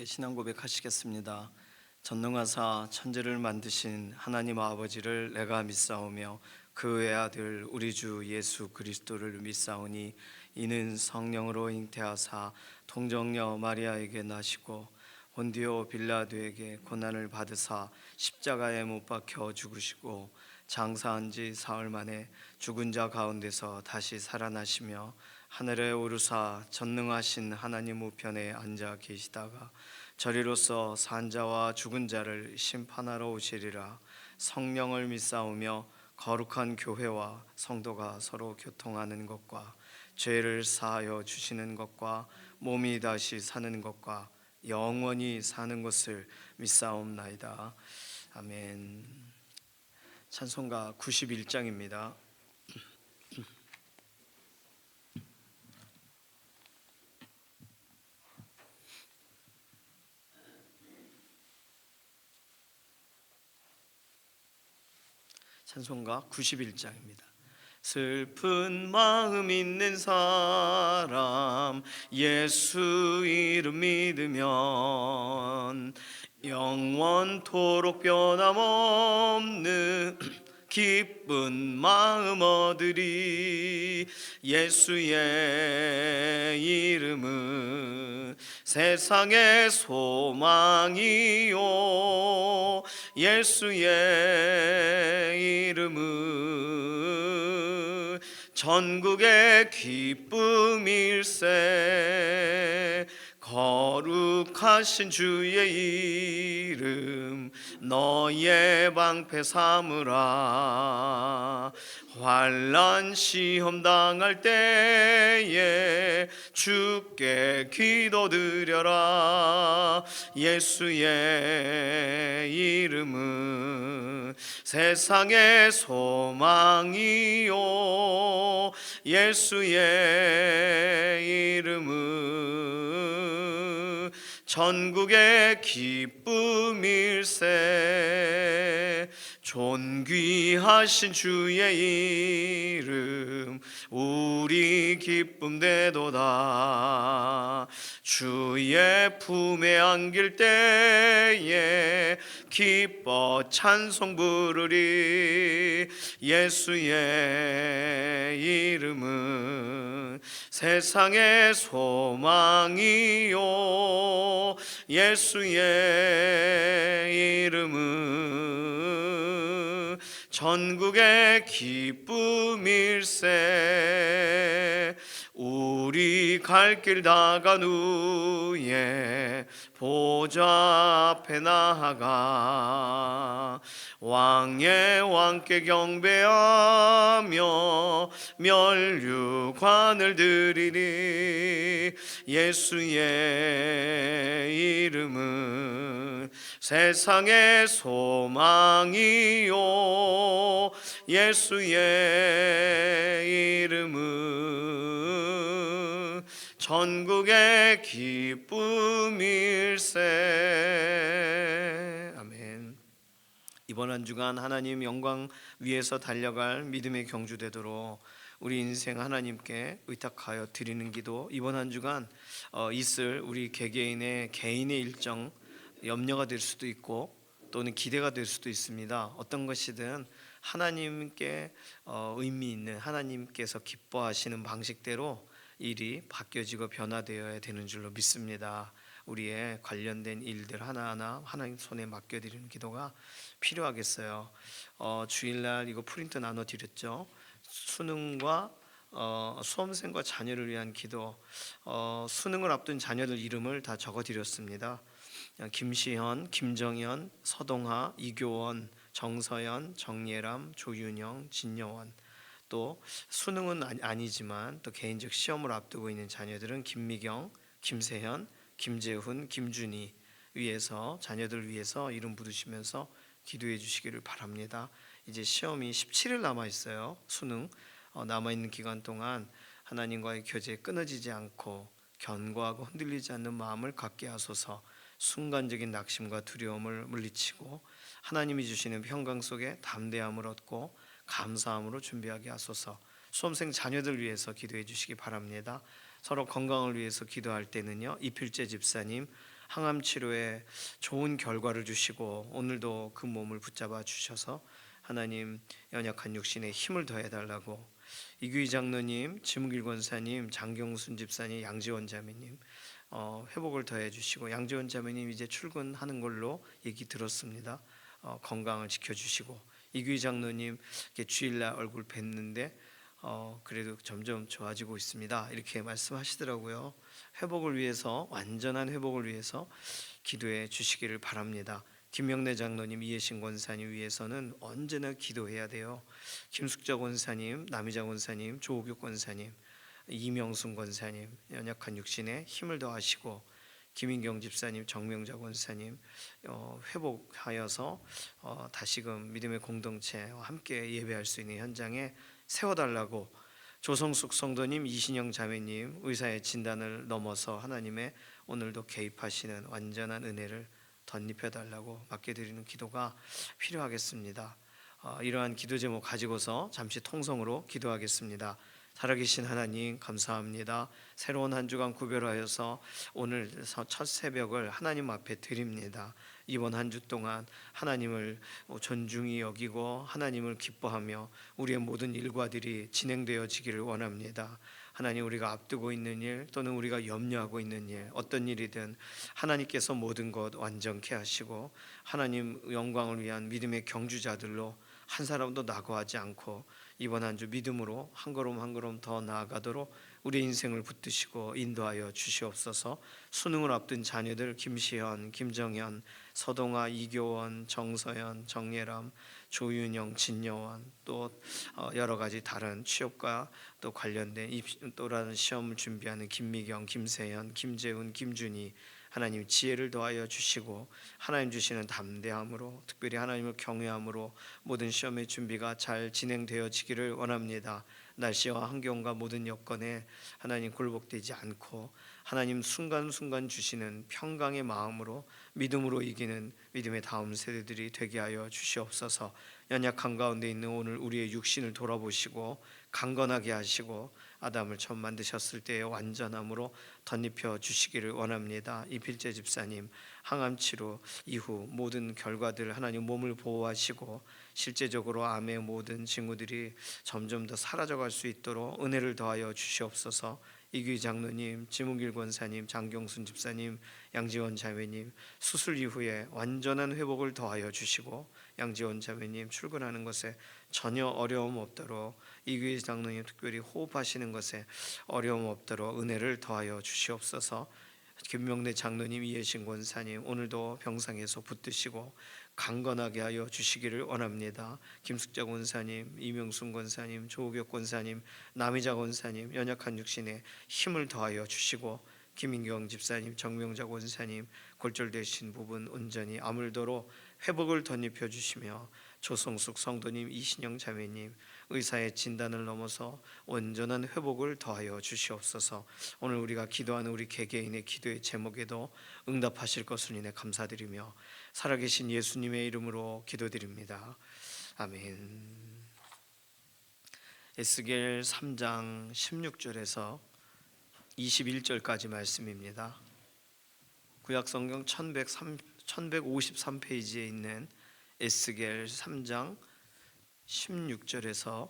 신앙 고백하시겠습니다. 전능하사 천지를 만드신 하나님 아버지를 내가 믿사오며 그 외아들 우리 주 예수 그리스도를 믿사오니 이는 성령으로 잉태하사 동정녀 마리아에게 나시고 본디오 빌라도에게 고난을 받으사 십자가에 못 박혀 죽으시고 장사한 지 사흘 만에 죽은 자 가운데서 다시 살아나시며 하늘에 오르사 전능하신 하나님 우편에 앉아 계시다가 저리로서 산자와 죽은 자를 심판하러 오시리라. 성령을 믿사오며 거룩한 교회와 성도가 서로 교통하는 것과 죄를 사하여 주시는 것과 몸이 다시 사는 것과 영원히 사는 것을 믿사옵나이다. 아멘. 찬송가 91장입니다. 찬송가 91장입니다. 슬픈 마음 있는 사람 예수 이름 믿으면 영원토록 변함없는 기쁜 마음 얻으리. 예수의 이름은 세상의 소망이요 예수의 이름은 전국의 기쁨일세. 거룩하신 주의 이름 너의 방패 삼으라. 환난 시험 당할 때에 주께 기도드려라. 예수의 이름은 세상의 소망이요 예수의 이름은 전국의 기쁨일세. 존귀하신 주의 이름 우리 기쁨 되도다. 주의 품에 안길 때에 기뻐 찬송 부르리. 예수의 이름은 세상의 소망이요 예수의 이름은 전국의 기쁨일세. 우리 갈 길 다간 후에 보좌 앞에 나아가 왕의 왕께 경배하며 면류관을 드리리. 예수의 이름은 세상의 소망이요 예수의 이름은 전국의 기쁨일세. 아멘. 이번 한 주간 하나님 영광 위에서 달려갈 믿음의 경주 되도록 우리 인생 하나님께 의탁하여 드리는 기도, 이번 한 주간 있을 우리 개개인의 일정 염려가 될 수도 있고 또는 기대가 될 수도 있습니다. 어떤 것이든 하나님께 의미 있는, 하나님께서 기뻐하시는 방식대로 일이 바뀌어지고 변화되어야 되는 줄로 믿습니다. 우리의 관련된 일들 하나하나 하나님 손에 맡겨드리는 기도가 필요하겠어요. 주일날 이거 프린트 나눠드렸죠. 수능과 수험생과 자녀를 위한 기도, 수능을 앞둔 자녀들 이름을 다 적어드렸습니다. 김시현, 김정현, 서동하, 이교원, 정서연, 정예람, 조윤영, 진여원, 또 수능은 아니지만 또 개인적 시험을 앞두고 있는 자녀들은 김미경, 김세현, 김재훈, 김준희 위해서, 자녀들 위해서 이름 부르시면서 기도해 주시기를 바랍니다. 이제 시험이 17일 남아 있어요. 수능 남아있는 기간 동안 하나님과의 교제 끊어지지 않고 견고하고 흔들리지 않는 마음을 갖게 하소서. 순간적인 낙심과 두려움을 물리치고 하나님이 주시는 평강 속에 담대함을 얻고 감사함으로 준비하게 하소서. 수험생 자녀들 위해서 기도해 주시기 바랍니다. 서로 건강을 위해서 기도할 때는요, 이필재 집사님, 항암 치료에 좋은 결과를 주시고 오늘도 그 몸을 붙잡아 주셔서 하나님 연약한 육신에 힘을 더해 달라고 이규희 장로님, 지무길 권사님, 장경순 집사님, 양지원 자매님 회복을 더해 주시고 양지원 자매님 이제 출근하는 걸로 얘기 들었습니다. 건강을 지켜주시고 이규희 장로님 주일날 얼굴 뵀는데 그래도 점점 좋아지고 있습니다. 이렇게 말씀하시더라고요. 회복을 위해서 완전한 회복을 위해서 기도해 주시기를 바랍니다. 김명래 장로님, 이해신 권사님 위해서는 언제나 기도해야 돼요. 김숙자 권사님, 남희자 권사님, 조옥육 권사님, 이명순 권사님 연약한 육신에 힘을 더하시고 김인경 집사님, 정명자 권사님 회복하여서 다시금 믿음의 공동체와 함께 예배할 수 있는 현장에 세워달라고 조성숙 성도님, 이신영 자매님 의사의 진단을 넘어서 하나님의 오늘도 개입하시는 완전한 은혜를 덧입혀달라고 맡겨드리는 기도가 필요하겠습니다. 이러한 기도 제목 가지고서 잠시 통성으로 기도하겠습니다. 살아계신 하나님 감사합니다. 새로운 한 주간 구별하여서 오늘 첫 새벽을 하나님 앞에 드립니다. 이번 한 주 동안 하나님을 존중히 여기고 하나님을 기뻐하며 우리의 모든 일과들이 진행되어지기를 원합니다. 하나님, 우리가 앞두고 있는 일 또는 우리가 염려하고 있는 일 어떤 일이든 하나님께서 모든 것 완전케 하시고 하나님 영광을 위한 믿음의 경주자들로 한 사람도 낙오하지 않고 이번 한 주 믿음으로 한 걸음 한 걸음 더 나아가도록 우리 인생을 붙드시고 인도하여 주시옵소서. 수능을 앞둔 자녀들 김시현, 김정현, 서동아, 이교원, 정서연, 정예람, 조윤영, 진여원 또 여러 가지 다른 취업과 또 관련된 또라는 시험을 준비하는 김미경, 김세연, 김재훈, 김준희 하나님 지혜를 더하여 주시고 하나님 주시는 담대함으로 특별히 하나님을 경외함으로 모든 시험의 준비가 잘 진행되어지기를 원합니다. 날씨와 환경과 모든 여건에 하나님 굴복되지 않고 하나님 순간순간 주시는 평강의 마음으로 믿음으로 이기는 믿음의 다음 세대들이 되게 하여 주시옵소서. 연약한 가운데 있는 오늘 우리의 육신을 돌아보시고 강건하게 하시고 아담을 처음 만드셨을 때의 완전함으로 덧입혀 주시기를 원합니다. 이필재 집사님 항암 치료 이후 모든 결과들 하나님 몸을 보호하시고 실제적으로 암의 모든 징후들이 점점 더 사라져갈 수 있도록 은혜를 더하여 주시옵소서. 이규희 장로님, 지문길 권사님, 장경순 집사님, 양지원 자매님 수술 이후에 완전한 회복을 더하여 주시고 양지원 자매님 출근하는 것에 전혀 어려움 없도록 이규희 장로님 특별히 호흡하시는 것에 어려움 없도록 은혜를 더하여 주시옵소서. 김명래 장로님, 이해신 권사님 오늘도 병상에서 붙드시고 강건하게 하여 주시기를 원합니다. 김숙자 권사님, 이명순 권사님, 조옥혁 권사님, 남희자 권사님 연약한 육신에 힘을 더하여 주시고 김인경 집사님, 정명자 권사님 골절되신 부분 온전히 아물도록 회복을 덧입혀 주시며 조성숙 성도님, 이신영 자매님 의사의 진단을 넘어서 온전한 회복을 더하여 주시옵소서. 오늘 우리가 기도하는 우리 개개인의 기도의 제목에도 응답하실 것을 인해 감사드리며 살아계신 예수님의 이름으로 기도드립니다. 아멘. 에스겔 3장 16절에서 21절까지 말씀입니다. 구약성경 1153페이지에 있는 에스겔 3장 16절에서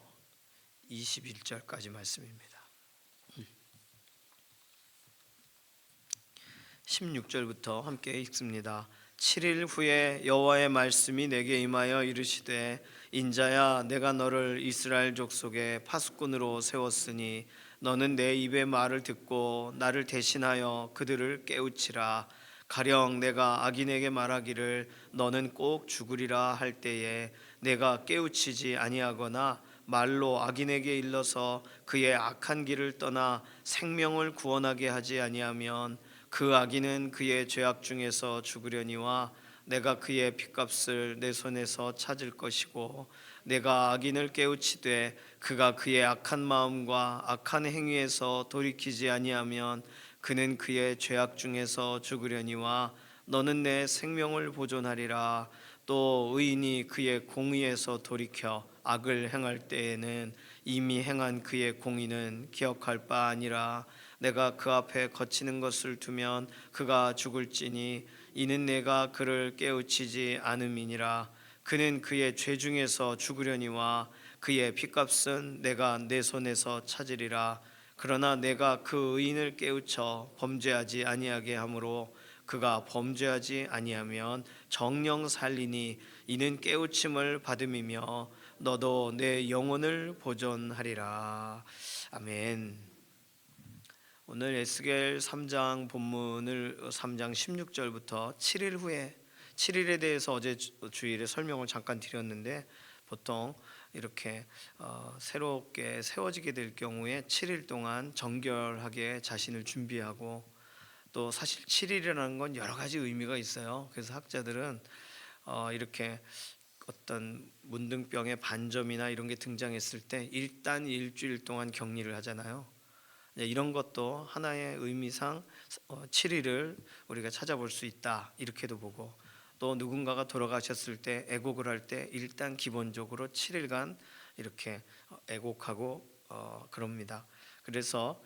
21절까지 말씀입니다. 16절부터 함께 읽습니다. 7일 후에 여호와의 말씀이 내게 임하여 이르시되 인자야 내가 너를 이스라엘 족속의 파수꾼으로 세웠으니 너는 내 입의 말을 듣고 나를 대신하여 그들을 깨우치라. 가령 내가 악인에게 말하기를 너는 꼭 죽으리라 할 때에 내가 깨우치지 아니하거나 말로 악인에게 일러서 그의 악한 길을 떠나 생명을 구원하게 하지 아니하면 그 악인은 그의 죄악 중에서 죽으려니와 내가 그의 핏값을 내 손에서 찾을 것이고 내가 악인을 깨우치되 그가 그의 악한 마음과 악한 행위에서 돌이키지 아니하면 그는 그의 죄악 중에서 죽으려니와 너는 내 생명을 보존하리라. 또 의인이 그의 공의에서 돌이켜 악을 행할 때에는 이미 행한 그의 공의는 기억할 바 아니라 내가 그 앞에 거치는 것을 두면 그가 죽을지니 이는 내가 그를 깨우치지 않음이니라. 그는 그의 죄 중에서 죽으려니와 그의 핏값은 내가 내 손에서 찾으리라. 그러나 내가 그 의인을 깨우쳐 범죄하지 아니하게 하므로 그가 범죄하지 아니하면 정령 살리니 이는 깨우침을 받음이며 너도 내 영혼을 보존하리라. 아멘. 오늘 에스겔 3장 본문을 3장 16절부터 7일 후에 7일에 대해서 어제 주일에 설명을 잠깐 드렸는데 보통 이렇게 새롭게 세워지게 될 경우에 7일 동안 정결하게 자신을 준비하고 또 사실 7일이라는 건 여러 가지 의미가 있어요. 그래서 학자들은 이렇게 어떤 문둥병의 반점이나 이런 게 등장했을 때 일단 일주일 동안 격리를 하잖아요. 이런 것도 하나의 의미상 7일을 우리가 찾아볼 수 있다 이렇게도 보고 또 누군가가 돌아가셨을 때 애곡을 할 때 일단 기본적으로 7일간 이렇게 애곡하고 그럽니다. 그래서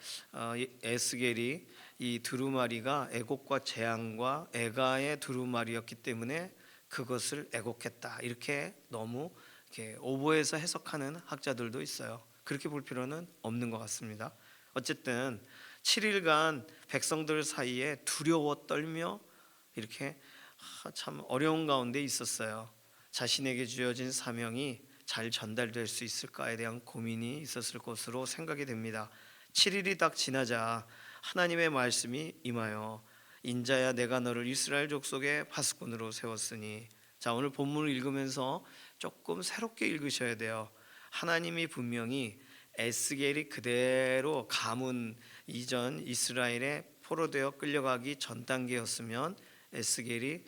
에스겔이 이 두루마리가 애곡과 재앙과 애가의 두루마리였기 때문에 그것을 애곡했다 이렇게 너무 이렇게 오버해서 해석하는 학자들도 있어요. 그렇게 볼 필요는 없는 것 같습니다. 어쨌든 7일간 백성들 사이에 두려워 떨며 이렇게 참 어려운 가운데 있었어요. 자신에게 주어진 사명이 잘 전달될 수 있을까에 대한 고민이 있었을 것으로 생각이 됩니다. 7일이 딱 지나자 하나님의 말씀이 임하여 인자야 내가 너를 이스라엘 족속의 파수꾼으로 세웠으니. 자, 오늘 본문을 읽으면서 조금 새롭게 읽으셔야 돼요. 하나님이 분명히 에스겔이 그대로 가문 이전 이스라엘에 포로되어 끌려가기 전 단계였으면 에스겔이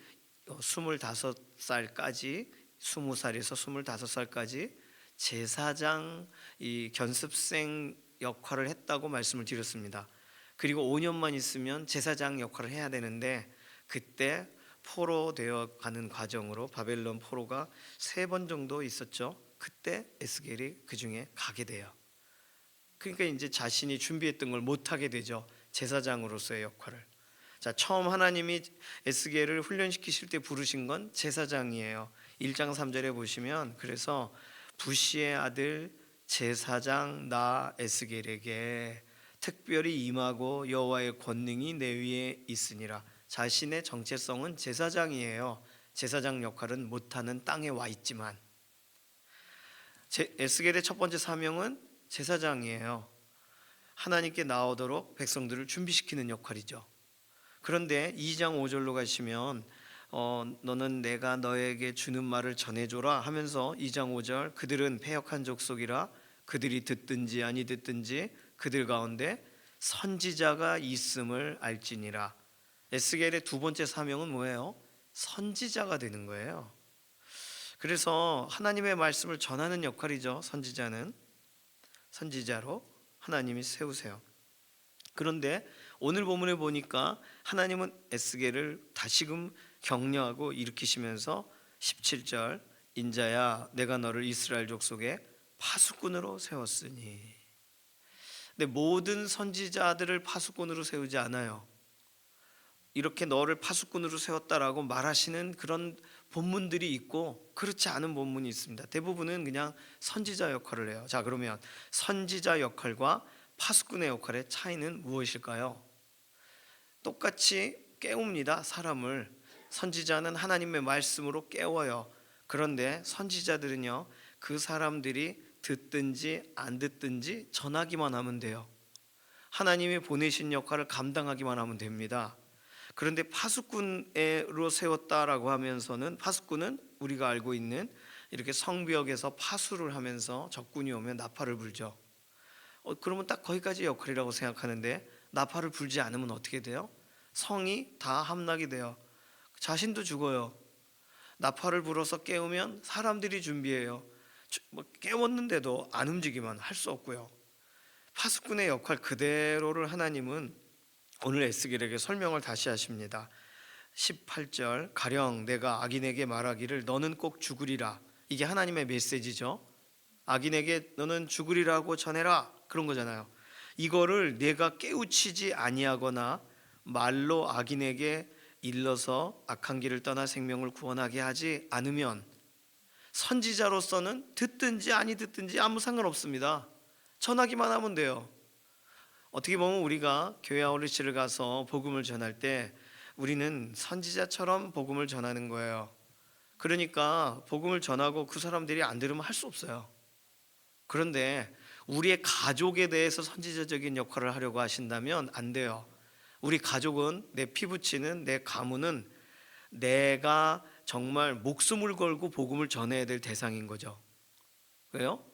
25살까지 20살에서 25살까지 제사장 이 견습생 역할을 했다고 말씀을 드렸습니다. 그리고 5년만 있으면 제사장 역할을 해야 되는데 그때 포로되어 가는 과정으로 바벨론 포로가 3번 정도 있었죠. 그때 에스겔이 그 중에 가게 돼요. 그러니까 이제 자신이 준비했던 걸 못하게 되죠. 제사장으로서의 역할을. 자, 처음 하나님이 에스겔을 훈련시키실 때 부르신 건 제사장이에요. 1장 3절에 보시면 그래서 부시의 아들 제사장 나 에스겔에게 특별히 임하고 여호와의 권능이 내 위에 있으니라. 자신의 정체성은 제사장이에요. 제사장 역할은 못하는 땅에 와 있지만 에스겔의 첫 번째 사명은 제사장이에요. 하나님께 나오도록 백성들을 준비시키는 역할이죠. 그런데 2장 5절로 가시면 너는 내가 너에게 주는 말을 전해줘라 하면서 2장 5절 그들은 패역한 족속이라 그들이 듣든지 아니 듣든지 그들 가운데 선지자가 있음을 알지니라. 에스겔의 두 번째 사명은 뭐예요? 선지자가 되는 거예요. 그래서 하나님의 말씀을 전하는 역할이죠. 선지자로 하나님이 세우세요. 그런데 오늘 본문에 보니까 하나님은 에스겔을 다시금 격려하고 일으키시면서 17절 인자야 내가 너를 이스라엘 족속의 파수꾼으로 세웠으니. 근데 모든 선지자들을 파수꾼으로 세우지 않아요. 이렇게 너를 파수꾼으로 세웠다라고 말하시는 그런 본문들이 있고 그렇지 않은 본문이 있습니다. 대부분은 그냥 선지자 역할을 해요. 자, 그러면 선지자 역할과 파수꾼의 역할의 차이는 무엇일까요? 똑같이 깨웁니다. 사람을. 선지자는 하나님의 말씀으로 깨워요. 그런데 선지자들은요, 그 사람들이 듣든지 안 듣든지 전하기만 하면 돼요. 하나님이 보내신 역할을 감당하기만 하면 됩니다. 그런데 파수꾼으로 세웠다라고 하면서는 파수꾼은 우리가 알고 있는 이렇게 성벽에서 파수를 하면서 적군이 오면 나팔을 불죠. 그러면 딱 거기까지 역할이라고 생각하는데 나팔을 불지 않으면 어떻게 돼요? 성이 다 함락이 돼요. 자신도 죽어요. 나팔을 불어서 깨우면 사람들이 준비해요. 깨웠는데도 안 움직이면 할 수 없고요. 파수꾼의 역할 그대로를 하나님은 오늘 에스겔에게 설명을 다시 하십니다. 18절 가령 내가 악인에게 말하기를 너는 꼭 죽으리라. 이게 하나님의 메시지죠. 악인에게 너는 죽으리라고 전해라 그런 거잖아요. 이거를 내가 깨우치지 아니하거나 말로 악인에게 일러서 악한 길을 떠나 생명을 구원하게 하지 않으면 선지자로서는 듣든지 아니 듣든지 아무 상관없습니다. 전하기만 하면 돼요. 어떻게 보면 우리가 교회 아울리치를 가서 복음을 전할 때 우리는 선지자처럼 복음을 전하는 거예요. 그러니까 복음을 전하고 그 사람들이 안 들으면 할 수 없어요. 그런데 우리의 가족에 대해서 선지자적인 역할을 하려고 하신다면 안 돼요. 우리 가족은, 내 피부치는, 내 가문은 내가 정말 목숨을 걸고 복음을 전해야 될 대상인 거죠. 왜요?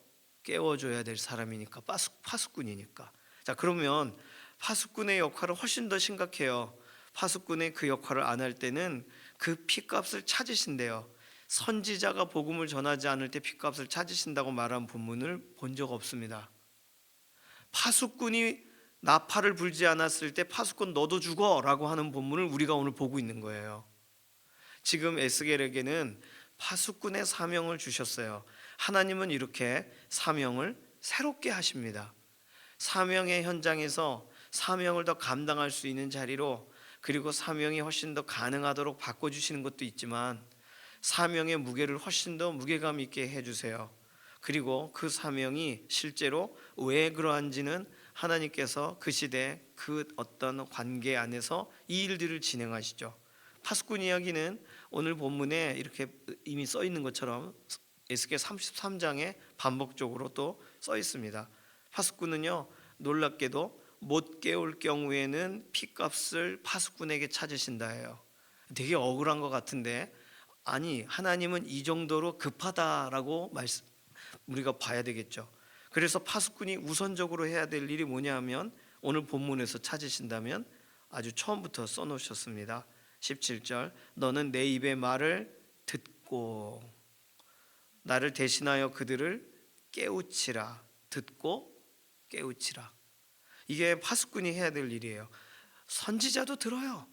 깨워줘야 될 사람이니까, 파수꾼이니까. 자, 그러면 파수꾼의 역할은 훨씬 더 심각해요. 파수꾼의 그 역할을 안 할 때는 그 피값을 찾으신대요. 선지자가 복음을 전하지 않을 때 피값을 찾으신다고 말한 본문을 본 적 없습니다. 파수꾼이 나팔을 불지 않았을 때 파수꾼 너도 죽어 라고 하는 본문을 우리가 오늘 보고 있는 거예요. 지금 에스겔에게는 파수꾼의 사명을 주셨어요. 하나님은 이렇게 사명을 새롭게 하십니다. 사명의 현장에서 사명을 더 감당할 수 있는 자리로, 그리고 사명이 훨씬 더 가능하도록 바꿔주시는 것도 있지만 사명의 무게를 훨씬 더 무게감 있게 해주세요. 그리고 그 사명이 실제로 왜 그러한지는 하나님께서 그 시대 그 어떤 관계 안에서 이 일들을 진행하시죠. 파수꾼 이야기는 오늘 본문에 이렇게 이미 써 있는 것처럼 에스겔 33장에 반복적으로 또 써 있습니다. 파수꾼은요, 놀랍게도 못 깨울 경우에는 피값을 파수꾼에게 찾으신다 해요. 되게 억울한 것 같은데, 아니 하나님은 이 정도로 급하다라고 우리가 봐야 되겠죠. 그래서 파수꾼이 우선적으로 해야 될 일이 뭐냐 하면 오늘 본문에서 찾으신다면 아주 처음부터 써놓으셨습니다. 17절, 너는 내 입의 말을 듣고 나를 대신하여 그들을 깨우치라. 듣고 깨우치라. 이게 파수꾼이 해야 될 일이에요. 선지자도 들어요.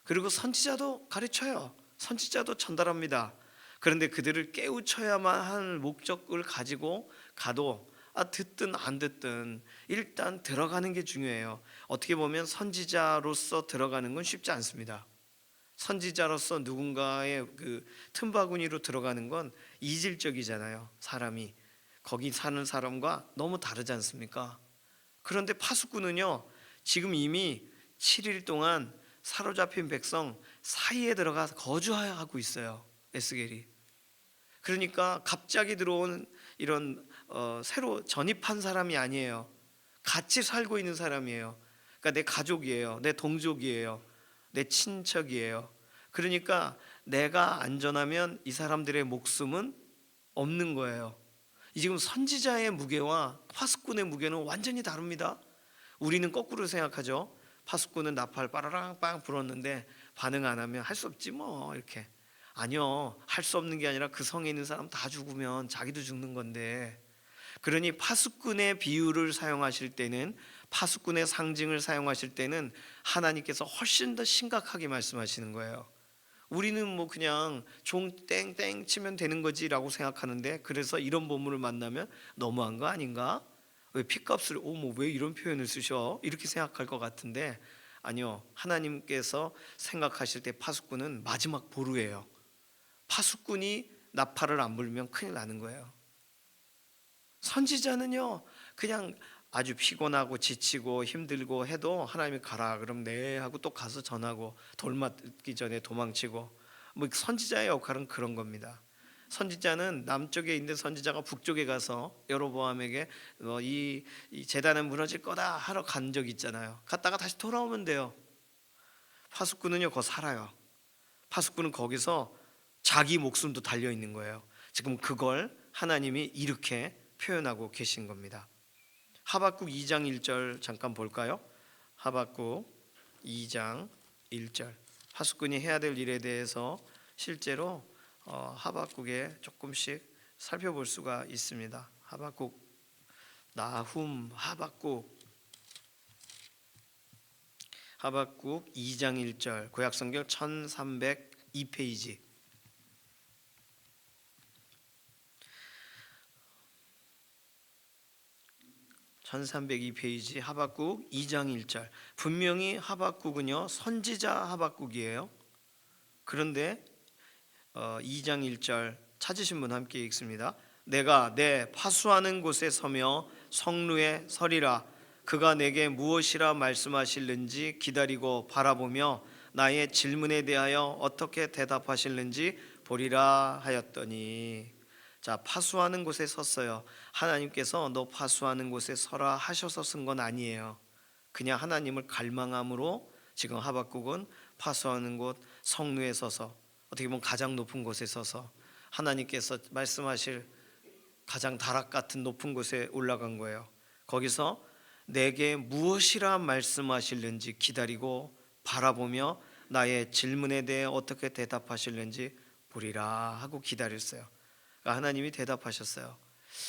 그리고 선지자도 가르쳐요. 선지자도 전달합니다. 그런데 그들을 깨우쳐야만 할 목적을 가지고 가도 듣든 안 듣든 일단 들어가는 게 중요해요. 어떻게 보면 선지자로서 들어가는 건 쉽지 않습니다. 선지자로서 누군가의 그 틈바구니로 들어가는 건 이질적이잖아요. 사람이 거기 사는 사람과 너무 다르지 않습니까? 그런데 파수꾼은요, 지금 이미 7일 동안 사로잡힌 백성 사이에 들어가서 거주하고 있어요. 에스겔이. 그러니까 갑자기 들어온 이런 새로 전입한 사람이 아니에요. 같이 살고 있는 사람이에요. 그러니까 내 가족이에요. 내 동족이에요. 내 친척이에요. 그러니까 내가 안전하면 이 사람들의 목숨은 없는 거예요. 지금 선지자의 무게와 파수꾼의 무게는 완전히 다릅니다. 우리는 거꾸로 생각하죠. 파수꾼은 나팔 빠라랑 빵 불었는데 반응 안 하면 할 수 없지 뭐 이렇게. 아니요, 할 수 없는 게 아니라 그 성에 있는 사람 다 죽으면 자기도 죽는 건데. 그러니 파수꾼의 비유를 사용하실 때는, 파수꾼의 상징을 사용하실 때는 하나님께서 훨씬 더 심각하게 말씀하시는 거예요. 우리는 뭐 그냥 종 땡땡 치면 되는 거지라고 생각하는데, 그래서 이런 본문을 만나면 너무한 거 아닌가? 왜 피값을 뭐 왜 이런 표현을 쓰셔? 이렇게 생각할 것 같은데, 아니요, 하나님께서 생각하실 때 파수꾼은 마지막 보루예요. 파수꾼이 나팔을 안 불면 큰일 나는 거예요. 선지자는요, 그냥 아주 피곤하고 지치고 힘들고 해도 하나님이 가라 그럼 네 하고 또 가서 전하고 돌 맞기 전에 도망치고, 뭐 선지자의 역할은 그런 겁니다. 선지자는 남쪽에 있는 선지자가 북쪽에 가서 여로보암에게 이 제단은 무너질 거다 하러 간 적 있잖아요. 갔다가 다시 돌아오면 돼요. 파수꾼은요 거기 살아요. 파수꾼은 거기서 자기 목숨도 달려 있는 거예요. 지금 그걸 하나님이 이렇게 표현하고 계신 겁니다. 하박국 2장 1절 잠깐 볼까요? 하박국 2장 1절. 파수꾼이 해야 될 일에 대해서 실제로 하박국에 조금씩 살펴볼 수가 있습니다. 하박국, 나훔, 하박국 2장 1절, 구약성경 1302페이지. 1302페이지 하박국 2장 1절. 분명히 하박국은요 선지자 하박국이에요. 그런데 2장 1절 찾으신 분 함께 읽습니다. 내가 내 파수하는 곳에 서며 성루에 서리라. 그가 내게 무엇이라 말씀하실는지 기다리고 바라보며 나의 질문에 대하여 어떻게 대답하실는지 보리라 하였더니. 자, 파수하는 곳에 섰어요. 하나님께서 너 파수하는 곳에 서라 하셔서 쓴 건 아니에요. 그냥 하나님을 갈망함으로 지금 하박국은 파수하는 곳 성루에 서서, 어떻게 보면 가장 높은 곳에 서서 하나님께서 말씀하실 가장 다락 같은 높은 곳에 올라간 거예요. 거기서 내게 무엇이라 말씀하실는지 기다리고 바라보며 나의 질문에 대해 어떻게 대답하실는지 보리라 하고 기다렸어요. 그러니까 하나님이 대답하셨어요.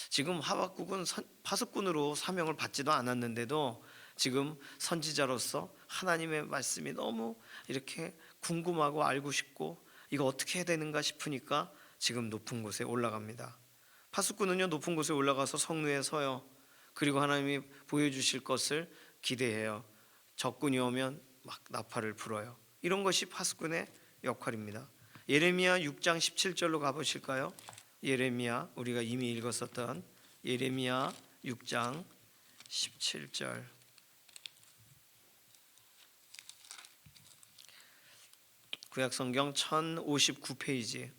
지금 하박국은 파수꾼으로 사명을 받지도 않았는데도 지금 선지자로서 하나님의 말씀이 너무 이렇게 궁금하고 알고 싶고 이거 어떻게 해야 되는가 싶으니까 지금 높은 곳에 올라갑니다. 파수꾼은요 높은 곳에 올라가서 성루에 서요. 그리고 하나님이 보여주실 것을 기대해요. 적군이 오면 막 나팔을 불어요. 이런 것이 파수꾼의 역할입니다. 예레미야 6장 17절로 가보실까요? 예레미야, 우리가 이미 읽었었던 예레미야 6장 17절. 구약성경 1059페이지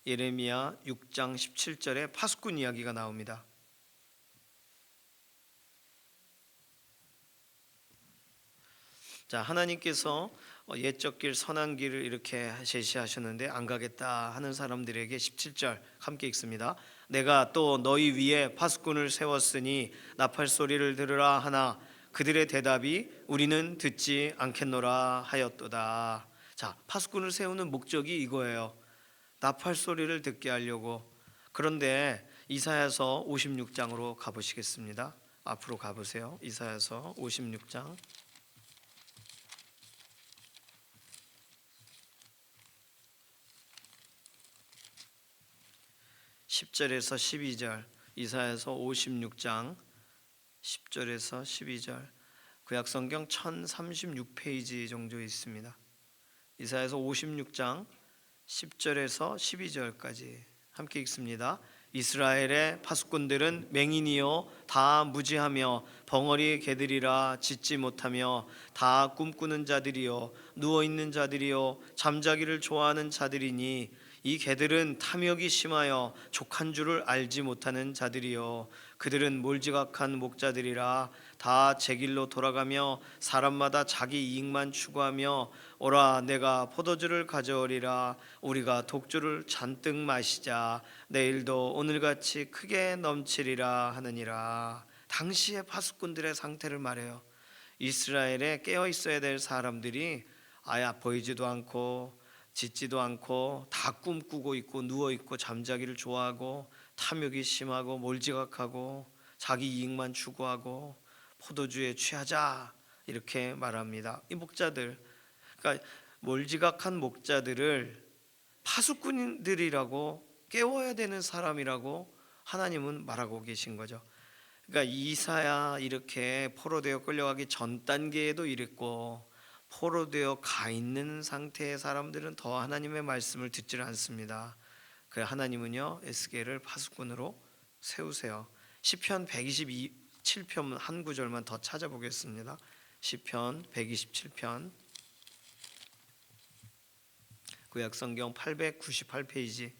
예레미야 6장 17절에 파수꾼 이야기가 나옵니다. 자, 하나님께서 옛적 길 선한 길을 이렇게 제시하셨는데 안 가겠다 하는 사람들에게 17절 함께 읽습니다. 내가 또 너희 위에 파수꾼을 세웠으니 나팔 소리를 들으라 하나 그들의 대답이 우리는 듣지 않겠노라 하였도다. 자, 파수꾼을 세우는 목적이 이거예요. 나팔 소리를 듣게 하려고. 그런데 이사야서 56장으로 가보시겠습니다. 앞으로 가보세요. 이사야서 56장 10절에서 12절. 이사야서 56장 10절에서 12절. 구약성경 1036페이지 정도 있습니다. 이사야서 56장 10절에서 12절까지 함께 읽습니다. 이스라엘의 파수꾼들은 맹인이요 다 무지하며 벙어리 개들이라 짖지 못하며 다 꿈꾸는 자들이요 누워있는 자들이요 잠자기를 좋아하는 자들이니 이 개들은 탐욕이 심하여 족한 줄을 알지 못하는 자들이요 그들은 몰지각한 목자들이라 다 제 길로 돌아가며 사람마다 자기 이익만 추구하며 오라 내가 포도주를 가져오리라 우리가 독주를 잔뜩 마시자 내일도 오늘같이 크게 넘치리라 하느니라. 당시의 파수꾼들의 상태를 말해요. 이스라엘에 깨어 있어야 될 사람들이 아예 보이지도 않고 짖지도 않고 다 꿈꾸고 있고 누워있고 잠자기를 좋아하고 탐욕이 심하고 몰지각하고 자기 이익만 추구하고 포도주에 취하자 이렇게 말합니다. 이 목자들, 그러니까 몰지각한 목자들을 파수꾼들이라고 깨워야 되는 사람이라고 하나님은 말하고 계신 거죠. 그러니까 이사야 이렇게 포로되어 끌려가기 전 단계에도 이랬고 포로되어 가 있는 상태의 사람들은 더 하나님의 말씀을 듣질 않습니다. 그 하나님은요 에스겔을 파수꾼으로 세우세요. 시편 127편 한 구절만 더 찾아보겠습니다. 시편 127편 구약성경 898페이지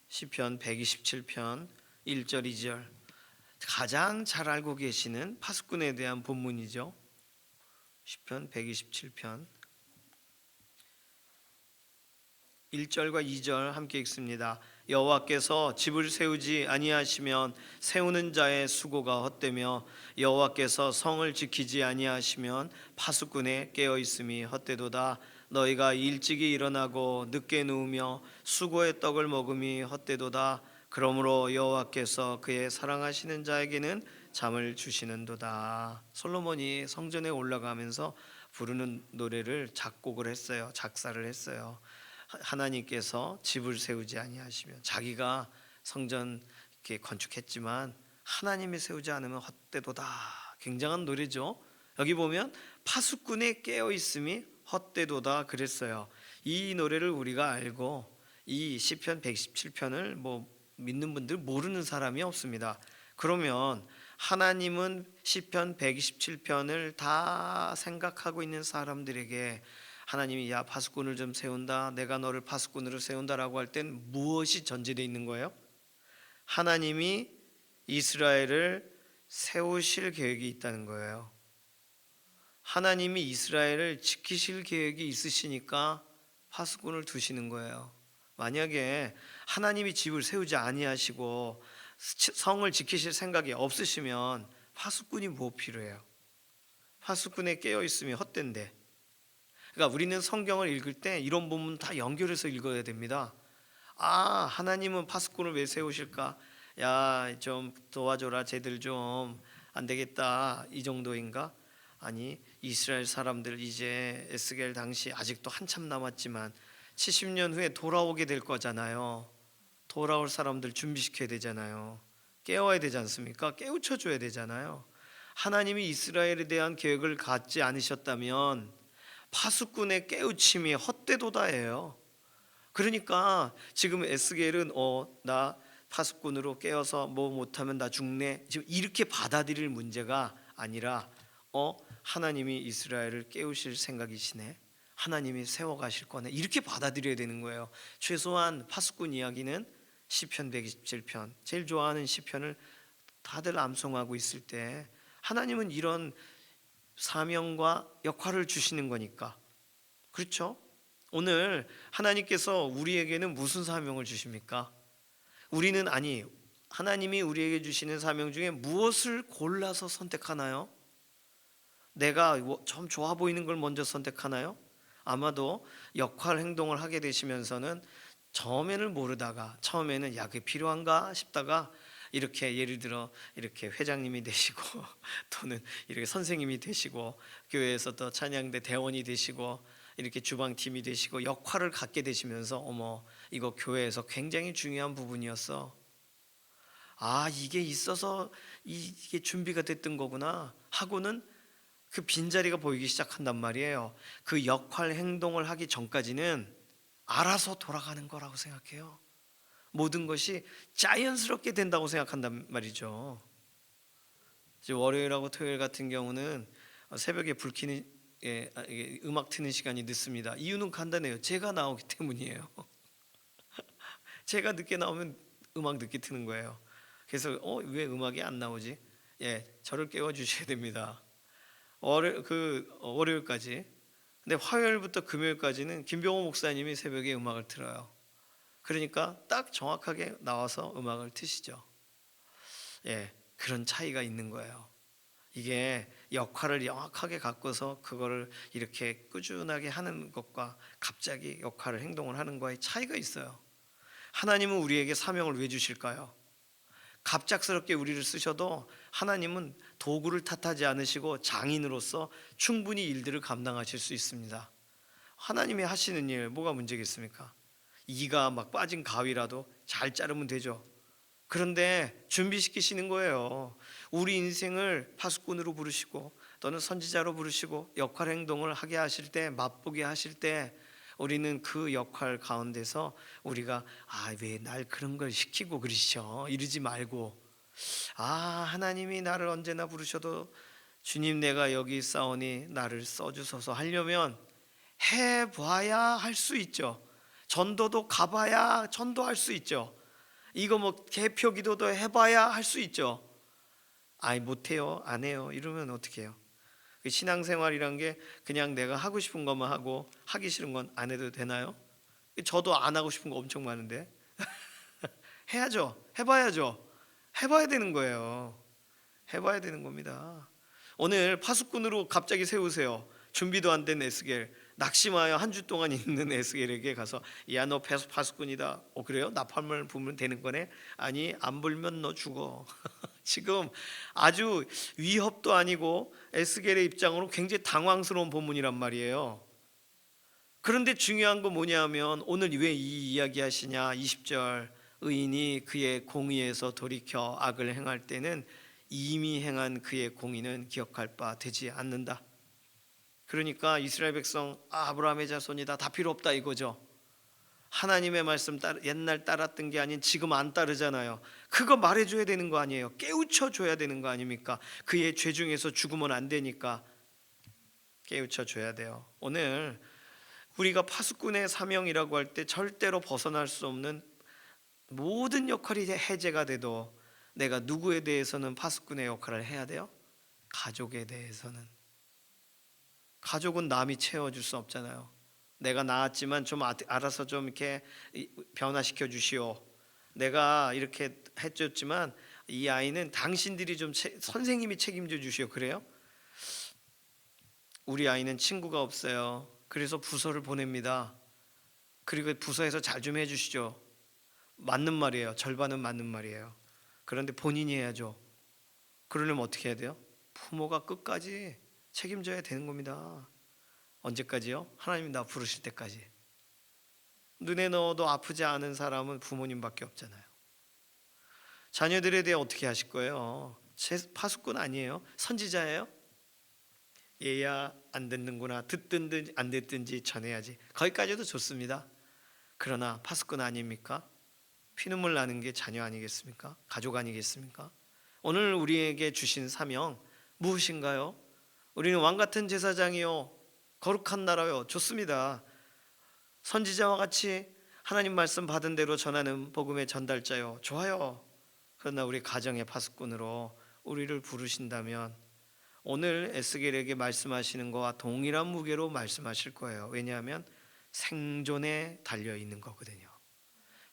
시편 127편 1절 2절 가장 잘 알고 계시는 파수꾼에 대한 본문이죠. 시편 127편 1절과 2절 함께 읽습니다. 여호와께서 집을 세우지 아니하시면 세우는 자의 수고가 헛되며 여호와께서 성을 지키지 아니하시면 파수꾼의 깨어 있음이 헛되도다. 너희가 일찍이 일어나고 늦게 누우며 수고의 떡을 먹음이 헛되도다. 그러므로 여호와께서 그의 사랑하시는 자에게는 잠을 주시는도다. 솔로몬이 성전에 올라가면서 부르는 노래를 작곡을 했어요. 작사를 했어요. 하나님께서 집을 세우지 아니하시면 자기가 성전 이렇게 건축했지만 하나님이 세우지 않으면 헛되도다. 굉장한 노래죠. 여기 보면 파수꾼의 깨어있음이 헛되도다 그랬어요. 이 노래를 우리가 알고 이 시편 117편을 믿는 분들 모르는 사람이 없습니다. 그러면 하나님은 시편 127편을 다 생각하고 있는 사람들에게 하나님이 야 파수꾼을 좀 세운다, 내가 너를 파수꾼으로 세운다라고 할 땐 무엇이 전제되어 있는 거예요? 하나님이 이스라엘을 세우실 계획이 있다는 거예요. 하나님이 이스라엘을 지키실 계획이 있으시니까 파수꾼을 두시는 거예요. 만약에 하나님이 집을 세우지 아니하시고 성을 지키실 생각이 없으시면 파수꾼이 뭐 필요해요? 파수꾼에 깨어 있으면 헛된데. 그러니까 우리는 성경을 읽을 때 이런 부분 다 연결해서 읽어야 됩니다. 아, 하나님은 파수꾼을 왜 세우실까? 야, 좀 도와줘라, 쟤들 좀 안 되겠다, 이 정도인가? 아니, 이스라엘 사람들 이제 에스겔 당시 아직도 한참 남았지만 70년 후에 돌아오게 될 거잖아요. 돌아올 사람들 준비시켜야 되잖아요. 깨워야 되지 않습니까? 깨우쳐 줘야 되잖아요. 하나님이 이스라엘에 대한 계획을 갖지 않으셨다면 파수꾼의 깨우침이 헛되도다예요. 그러니까 지금 에스겔은 나 파수꾼으로 깨어서 뭐 못하면 나 죽네, 지금 이렇게 받아들일 문제가 아니라 하나님이 이스라엘을 깨우실 생각이시네, 하나님이 세워가실 거네, 이렇게 받아들여야 되는 거예요. 최소한 파수꾼 이야기는 시편 127편, 제일 좋아하는 시편을 다들 암송하고 있을 때 하나님은 이런 사명과 역할을 주시는 거니까. 그렇죠? 오늘 하나님께서 우리에게는 무슨 사명을 주십니까? 우리는 하나님이 우리에게 주시는 사명 중에 무엇을 골라서 선택하나요? 내가 좀 좋아 보이는 걸 먼저 선택하나요? 아마도 역할 행동을 하게 되시면서는 처음에는 모르다가 처음에는 야, 그게 필요한가 싶다가 이렇게 예를 들어 이렇게 회장님이 되시고 또는 이렇게 선생님이 되시고 교회에서 또 찬양대 대원이 되시고 이렇게 주방팀이 되시고 역할을 갖게 되시면서 어머, 이거 교회에서 굉장히 중요한 부분이었어. 아, 이게 있어서 이게 준비가 됐던 거구나 하고는 그 빈자리가 보이기 시작한단 말이에요. 그 역할 행동을 하기 전까지는 알아서 돌아가는 거라고 생각해요. 모든 것이 자연스럽게 된다고 생각한단 말이죠. 월요일하고 토요일 같은 경우는 새벽에 불 켜는 음악 트는 시간이 늦습니다. 이유는 간단해요. 제가 나오기 때문이에요. 제가 늦게 나오면 음악 늦게 트는 거예요. 그래서 왜 음악이 안 나오지? 저를 깨워 주셔야 됩니다. 월요일까지. 근데 화요일부터 금요일까지는 김병호 목사님이 새벽에 음악을 틀어요. 그러니까 딱 정확하게 나와서 음악을 트시죠. 그런 차이가 있는 거예요. 이게 역할을 명확하게 갖고서 그거를 이렇게 꾸준하게 하는 것과 갑자기 역할을 행동을 하는 거에 차이가 있어요. 하나님은 우리에게 사명을 왜 주실까요? 갑작스럽게 우리를 쓰셔도 하나님은 도구를 탓하지 않으시고 장인으로서 충분히 일들을 감당하실 수 있습니다. 하나님이 하시는 일 뭐가 문제겠습니까? 이가 막 빠진 가위라도 잘 자르면 되죠. 그런데 준비시키시는 거예요. 우리 인생을 파수꾼으로 부르시고 또는 선지자로 부르시고 역할 행동을 하게 하실 때, 맛보게 하실 때 우리는 그 역할 가운데서 우리가 왜 날 그런 걸 시키고 그러시죠? 이러지 말고 하나님이 나를 언제나 부르셔도 주님 내가 여기 있사오니 나를 써주소서 하려면 해봐야 할 수 있죠. 전도도 가봐야 전도할 수 있죠. 이거 개표 기도도 해봐야 할 수 있죠. 못해요, 안 해요 이러면 어떻게 해요? 신앙생활이란 게 그냥 내가 하고 싶은 것만 하고 하기 싫은 건 안 해도 되나요? 저도 안 하고 싶은 거 엄청 많은데 해야죠. 해봐야죠. 해봐야 되는 거예요. 해봐야 되는 겁니다. 오늘 파수꾼으로 갑자기 세우세요. 준비도 안 된 에스겔, 낙심하여 한 주 동안 있는 에스겔에게 가서 야, 너 파수꾼이다. 그래요? 나팔을 불면 되는 거네? 아니, 안 불면 너 죽어. 지금 아주 위협도 아니고 에스겔의 입장으로 굉장히 당황스러운 본문이란 말이에요. 그런데 중요한 건 뭐냐면 오늘 왜 이 이야기 하시냐? 20절 의인이 그의 공의에서 돌이켜 악을 행할 때는 이미 행한 그의 공의는 기억할 바 되지 않는다. 그러니까 이스라엘 백성 아브라함의 자손이다, 다 필요 없다 이거죠. 하나님의 말씀 옛날 따랐던 게 아닌 지금 안 따르잖아요. 그거 말해줘야 되는 거 아니에요. 깨우쳐줘야 되는 거 아닙니까? 그의 죄 중에서 죽으면 안 되니까 깨우쳐줘야 돼요. 오늘 우리가 파수꾼의 사명이라고 할 때 절대로 벗어날 수 없는 모든 역할이 해제가 돼도 내가 누구에 대해서는 파수꾼의 역할을 해야 돼요? 가족에 대해서는. 가족은 남이 채워줄 수 없잖아요. 내가 낳았지만 좀 알아서 좀 이렇게 변화시켜 주시오. 내가 이렇게 해줬지만 이 아이는 당신들이 좀 선생님이 책임져 주시오. 그래요? 우리 아이는 친구가 없어요. 그래서 부서를 보냅니다. 그리고 부서에서 잘 좀 해주시죠. 맞는 말이에요. 절반은 맞는 말이에요. 그런데 본인이 해야죠. 그러려면 어떻게 해야 돼요? 부모가 끝까지 책임져야 되는 겁니다. 언제까지요? 하나님이 나 부르실 때까지. 눈에 넣어도 아프지 않은 사람은 부모님밖에 없잖아요. 자녀들에 대해 어떻게 하실 거예요? 파수꾼 아니에요? 선지자예요? 얘야 안 듣는구나, 듣든지 안 듣든지 전해야지. 거기까지도 좋습니다. 그러나 파수꾼 아닙니까? 피눈물 나는 게 자녀 아니겠습니까? 가족 아니겠습니까? 오늘 우리에게 주신 사명 무엇인가요? 우리는 왕같은 제사장이요, 거룩한 나라요. 좋습니다. 선지자와 같이 하나님 말씀 받은 대로 전하는 복음의 전달자요. 좋아요. 그러나 우리 가정의 파수꾼으로 우리를 부르신다면 오늘 에스겔에게 말씀하시는 것과 동일한 무게로 말씀하실 거예요. 왜냐하면 생존에 달려있는 거거든요.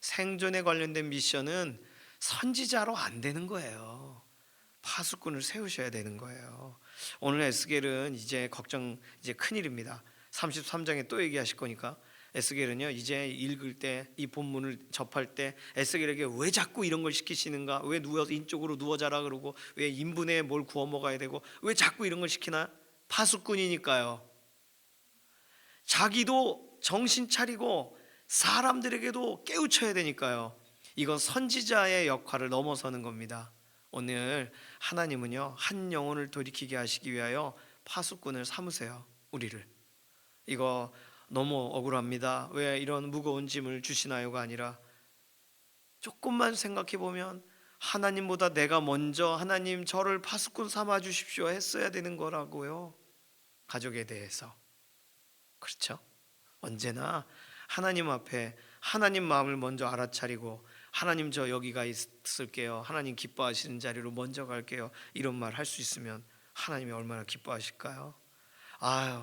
생존에 관련된 미션은 선지자로 안 되는 거예요. 파수꾼을 세우셔야 되는 거예요. 오늘 에스겔은 이제 큰일입니다. 33장에 또 얘기하실 거니까. 에스겔은요, 이제 읽을 때, 이 본문을 접할 때 에스겔에게 왜 자꾸 이런 걸 시키시는가, 왜 누워서 인쪽으로 누워 자라 그러고, 왜 인분에 뭘 구워 먹어야 되고, 왜 자꾸 이런 걸 시키나? 파수꾼이니까요. 자기도 정신 차리고 사람들에게도 깨우쳐야 되니까요. 이건 선지자의 역할을 넘어서는 겁니다. 오늘 하나님은요, 한 영혼을 돌이키게 하시기 위하여 파수꾼을 삼으세요. 우리를. 이거 너무 억울합니다. 왜 이런 무거운 짐을 주시나요가 아니라 조금만 생각해 보면 하나님보다 내가 먼저 하나님 저를 파수꾼 삼아 주십시오 했어야 되는 거라고요. 가족에 대해서. 그렇죠? 언제나 하나님 앞에 하나님 마음을 먼저 알아차리고, 하나님 저 여기가 있을게요, 하나님 기뻐하시는 자리로 먼저 갈게요, 이런 말 할 수 있으면 하나님이 얼마나 기뻐하실까요? 아유,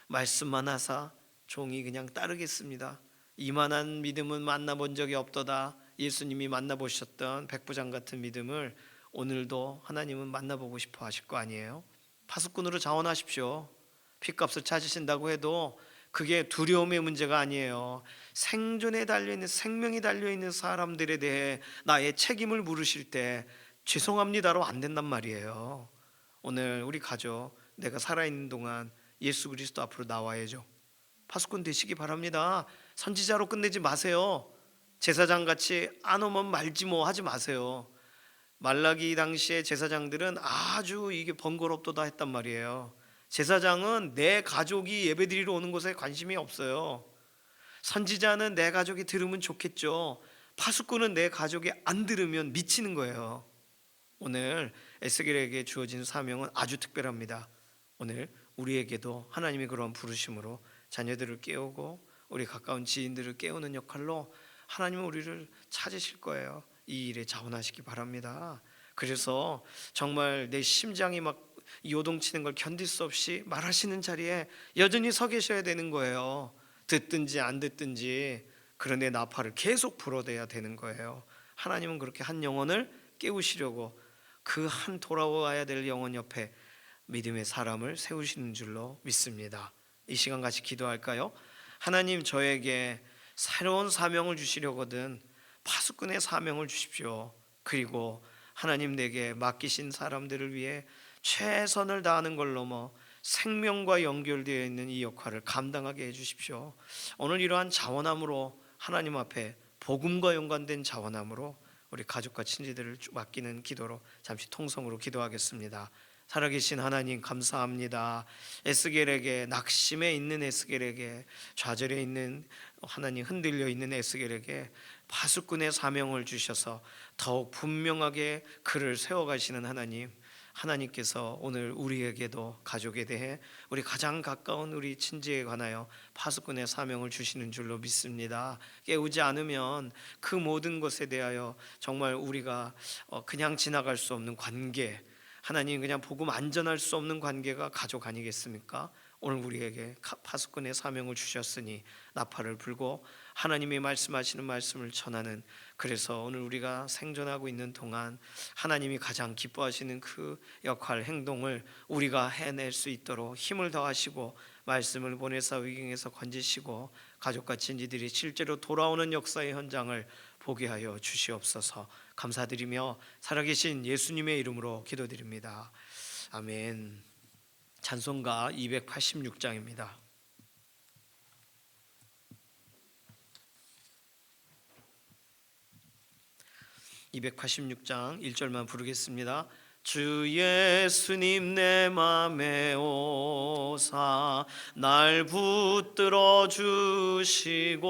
말씀만 하사 종이 그냥 따르겠습니다. 이만한 믿음은 만나본 적이 없도다. 예수님이 만나보셨던 백부장 같은 믿음을 오늘도 하나님은 만나보고 싶어 하실 거 아니에요? 파수꾼으로 자원하십시오. 핏값을 찾으신다고 해도 그게 두려움의 문제가 아니에요. 생존에 달려있는, 생명이 달려있는 사람들에 대해 나의 책임을 물으실 때 죄송합니다로 안 된단 말이에요. 오늘 우리 가족, 내가 살아있는 동안 예수 그리스도 앞으로 나와야죠. 파수꾼 되시기 바랍니다. 선지자로 끝내지 마세요. 제사장같이 안 오면 말지 뭐 하지 마세요. 말라기 당시에 제사장들은 아주 이게 번거롭도다 했단 말이에요. 제사장은 내 가족이 예배드리러 오는 곳에 관심이 없어요. 선지자는 내 가족이 들으면 좋겠죠. 파수꾼은 내 가족이 안 들으면 미치는 거예요. 오늘 에스겔에게 주어진 사명은 아주 특별합니다. 오늘 우리에게도 하나님의 그런 부르심으로 자녀들을 깨우고 우리 가까운 지인들을 깨우는 역할로 하나님은 우리를 찾으실 거예요. 이 일에 자원하시기 바랍니다. 그래서 정말 내 심장이 막 요동치는 걸 견딜 수 없이 말하시는 자리에 여전히 서 계셔야 되는 거예요. 듣든지 안 듣든지 그런데 나팔을 계속 불어대야 되는 거예요. 하나님은 그렇게 한 영혼을 깨우시려고 그 한 돌아와야 될 영혼 옆에 믿음의 사람을 세우시는 줄로 믿습니다. 이 시간 같이 기도할까요? 하나님, 저에게 새로운 사명을 주시려거든 파수꾼의 사명을 주십시오. 그리고 하나님, 내게 맡기신 사람들을 위해 최선을 다하는 걸 넘어 생명과 연결되어 있는 이 역할을 감당하게 해주십시오. 오늘 이러한 자원함으로 하나님 앞에 복음과 연관된 자원함으로 우리 가족과 친지들을 맡기는 기도로 잠시 통성으로 기도하겠습니다. 살아계신 하나님 감사합니다. 에스겔에게, 낙심에 있는 에스겔에게, 좌절에 있는 하나님, 흔들려 있는 에스겔에게 파수꾼의 사명을 주셔서 더욱 분명하게 그를 세워가시는 하나님, 하나님께서 오늘 우리에게도 가족에 대해, 우리 가장 가까운 우리 친지에 관하여 파수꾼의 사명을 주시는 줄로 믿습니다. 깨우지 않으면 그 모든 것에 대하여 정말 우리가 그냥 지나갈 수 없는 관계, 하나님 그냥 복음 안전할 수 없는 관계가 가족 아니겠습니까? 오늘 우리에게 파수꾼의 사명을 주셨으니 나팔을 불고 하나님이 말씀하시는 말씀을 전하는, 그래서 오늘 우리가 생존하고 있는 동안 하나님이 가장 기뻐하시는 그 역할, 행동을 우리가 해낼 수 있도록 힘을 더하시고 말씀을 보내사 위경에서 건지시고 가족과 친지들이 실제로 돌아오는 역사의 현장을 보게 하여 주시옵소서. 감사드리며 살아계신 예수님의 이름으로 기도드립니다. 아멘. 찬송가 286장입니다. 286장 1절만 부르겠습니다. 주 예수님 내 맘에 오사 날 붙들어 주시고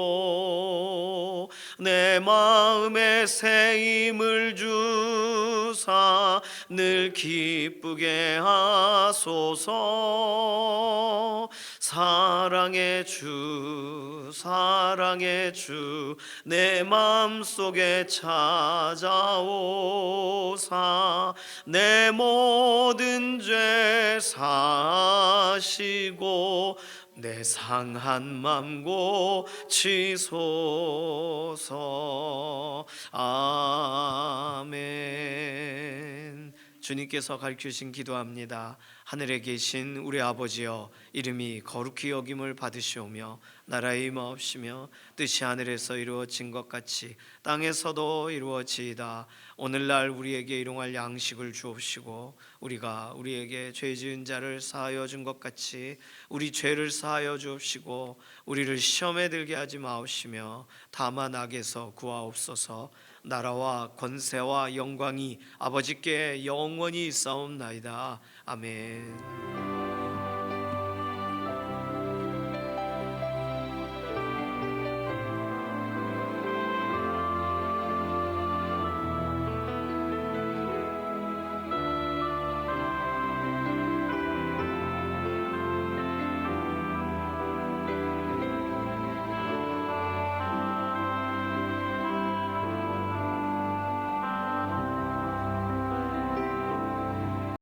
내 마음에 새 힘을 주사 늘 기쁘게 하소서. 사랑의 주 사랑의 주 내 마음속에 찾아오사 내 모든 죄 사시고 내 상한 맘 고치소서. 아멘. 주님께서 가르치신 기도합니다. 하늘에 계신 우리 아버지여, 이름이 거룩히 여김을 받으시오며 나라의 임하옵시며 뜻이 하늘에서 이루어진 것 같이 땅에서도 이루어지이다. 오늘날 우리에게 일용할 양식을 주옵시고 우리가 우리에게 죄 지은 자를 사하여 준 것 같이 우리 죄를 사하여 주옵시고 우리를 시험에 들게 하지 마옵시며 다만 악에서 구하옵소서. 나라와 권세와 영광이 아버지께 영원히 있사옵나이다. 아멘.